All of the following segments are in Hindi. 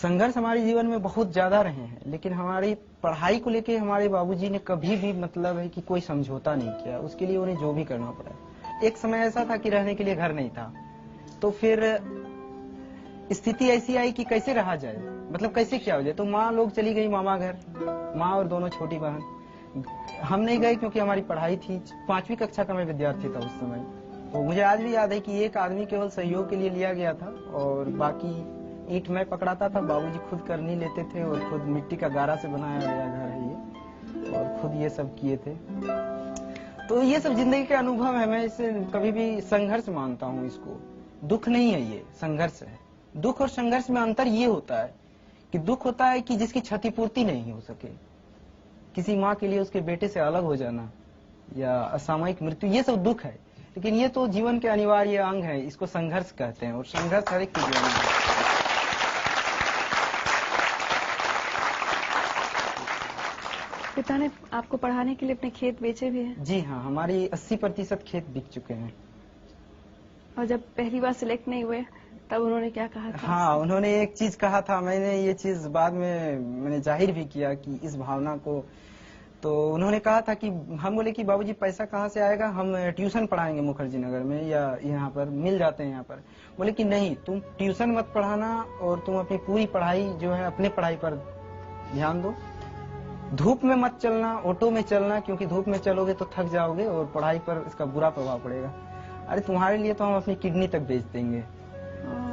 संघर्ष हमारे जीवन में बहुत ज्यादा रहे हैं, लेकिन हमारी पढ़ाई को लेके हमारे बाबूजी ने कभी भी मतलब है कि कोई समझौता नहीं किया। उसके लिए उन्हें जो भी करना पड़ा। एक समय ऐसा था कि रहने के लिए घर नहीं था, तो फिर स्थिति ऐसी आई कि कैसे रहा जाए, मतलब कैसे क्या हो जाए। तो माँ लोग चली गई मामा घर, माँ और दोनों छोटी बहन। हम नहीं गए क्योंकि हमारी पढ़ाई थी। 5वीं कक्षा का मैं विद्यार्थी था उस समय। तो मुझे आज भी याद है कि एक आदमी केवल सहयोग के लिए लिया गया था और बाकी ईंट मैं पकड़ाता था, बाबूजी खुद कर नहीं लेते थे और खुद मिट्टी का गारा से बनाया गया घर है ये, और खुद ये सब किए थे। तो ये सब जिंदगी के अनुभव है। मैं इसे कभी भी संघर्ष मानता हूँ इसको, दुख नहीं है, ये संघर्ष है। दुख और संघर्ष में अंतर ये होता है कि दुख होता है कि जिसकी क्षतिपूर्ति नहीं हो सके, किसी माँ के लिए उसके बेटे से अलग हो जाना या असामयिक मृत्यु, ये सब दुख है। लेकिन ये तो जीवन के अनिवार्य अंग है, इसको संघर्ष कहते हैं और संघर्ष हर एक के जीवन में। पिता ने आपको पढ़ाने के लिए अपने खेत बेचे भी हैं? जी हाँ, हमारी 80% खेत बिक चुके हैं। और जब पहली बार सिलेक्ट नहीं हुए तब उन्होंने क्या कहा था? हाँ, उन्होंने एक चीज कहा था, मैंने ये चीज बाद में मैंने जाहिर भी किया कि इस भावना को। तो उन्होंने कहा था कि हम बोले कि बाबूजी पैसा कहाँ से आएगा, हम ट्यूशन पढ़ाएंगे मुखर्जी नगर में या यहाँ पर मिल जाते हैं यहाँ पर। बोले कि नहीं, तुम ट्यूशन मत पढ़ाना और तुम अपनी पूरी पढ़ाई जो है अपने पढ़ाई पर ध्यान दो। धूप में मत चलना, ऑटो में चलना, क्योंकि धूप में चलोगे तो थक जाओगे और पढ़ाई पर इसका बुरा प्रभाव पड़ेगा। अरे तुम्हारे लिए तो हम अपनी किडनी तक बेच देंगे।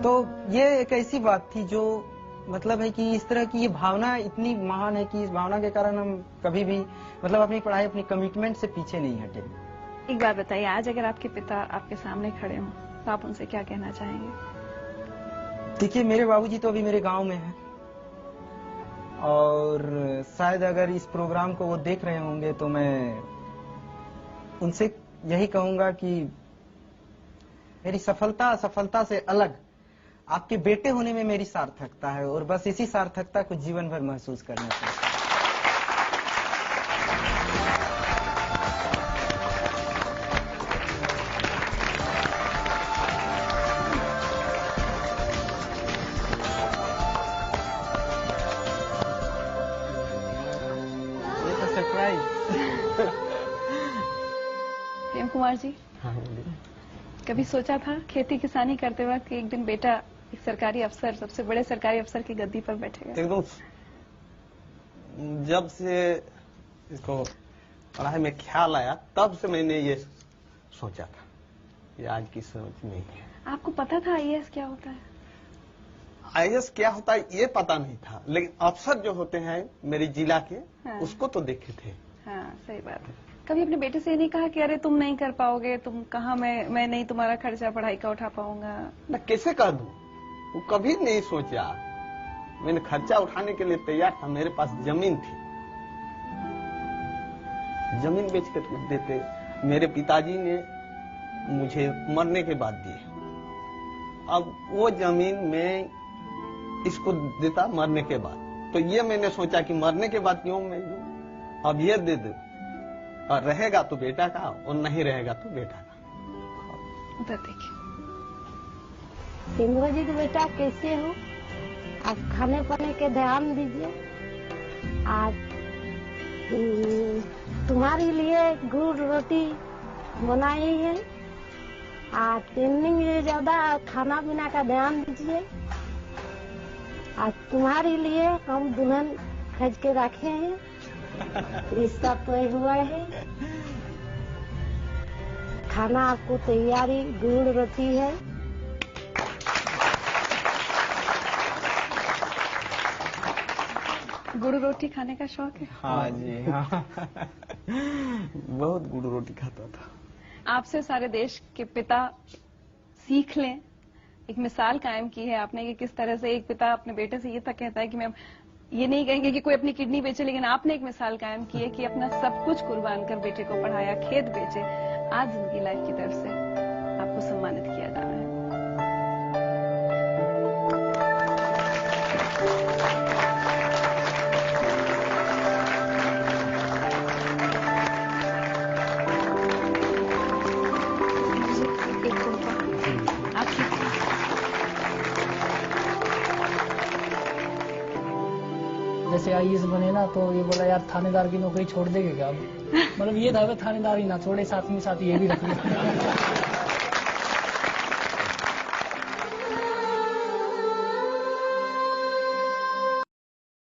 तो ये एक ऐसी बात थी जो मतलब है कि इस तरह की ये भावना इतनी महान है कि इस भावना के कारण हम कभी भी मतलब अपनी पढ़ाई, अपनी कमिटमेंट से पीछे नहीं हटे। एक बात बताइए, आज अगर आपके पिता आपके सामने खड़े हों तो आप उनसे क्या कहना चाहेंगे? देखिए, मेरे बाबूजी तो अभी मेरे गांव में हैं और शायद अगर इस प्रोग्राम को वो देख रहे होंगे तो मैं उनसे यही कहूंगा कि मेरी सफलता से अलग आपके बेटे होने में मेरी सार्थकता है और बस इसी सार्थकता को जीवन भर महसूस करना चाहिए। ये तो सरप्राइज। प्रेम कुमार जी, हाँ बोलिए। कभी सोचा था खेती किसानी करते वक्त कि एक दिन बेटा एक सरकारी अफसर, सबसे बड़े सरकारी अफसर की गद्दी पर बैठेगा? एकदम जब से इसको पढ़ाई में ख्याल आया तब से मैंने ये सोचा था, ये आज की सोच नहीं है। आपको पता था आईएएस क्या होता है? आईएएस क्या होता है ये पता नहीं था, लेकिन अफसर जो होते हैं मेरे जिला के, हाँ। उसको तो देखे थे। हाँ, सही बात है। कभी अपने बेटे से ये नहीं कहा कि अरे तुम नहीं कर पाओगे, तुम कहाँ, मैं नहीं तुम्हारा खर्चा पढ़ाई का उठा पाऊंगा? मैं कैसे कर दूं, वो कभी नहीं सोचा। मैंने खर्चा उठाने के लिए तैयार था, मेरे पास जमीन थी, जमीन बेच कर देते। मेरे पिताजी ने मुझे मरने के बाद दिए। अब वो जमीन में इसको देता मरने के बाद, तो ये मैंने सोचा कि मरने के बाद क्यों मैं दूं, अब ये दे दे, और रहेगा तो बेटा का और नहीं रहेगा तो बेटा का। उधर देखिए। सिंधु जी के बेटा कैसे हो? आप खाने पाने के ध्यान दीजिए। आज तुम्हारे लिए गुड़ रोटी बनाई है। आज ट्रेनिंग में ज्यादा खाना पीना का ध्यान दीजिए। आज तुम्हारे लिए हम दुल्हन खज के रखे हैं, रिश्ता तय हुआ है। खाना आपको तैयारी गुड़ रोटी है। गुड़ रोटी खाने का शौक है? हाँ जी, हाँ। बहुत गुड़ रोटी खाता था। आपसे सारे देश के पिता सीख लें, एक मिसाल कायम की है आपने कि किस तरह से एक पिता अपने बेटे से ये तक कहता है कि मैं ये नहीं कहेंगे कि कोई अपनी किडनी बेचे, लेकिन आपने एक मिसाल कायम की है कि अपना सब कुछ कुर्बान कर बेटे को पढ़ाया, खेत बेचे। आज जिंदगी लाइफ की तरफ से आपको सम्मानित किया जा रहा है। जैसे आईएएस बने ना तो ये बोला यार थानेदार की नौकरी छोड़ देंगे क्या? मतलब ये था थानेदार ही ना छोड़े, साथ में साथ ये भी रख लिया।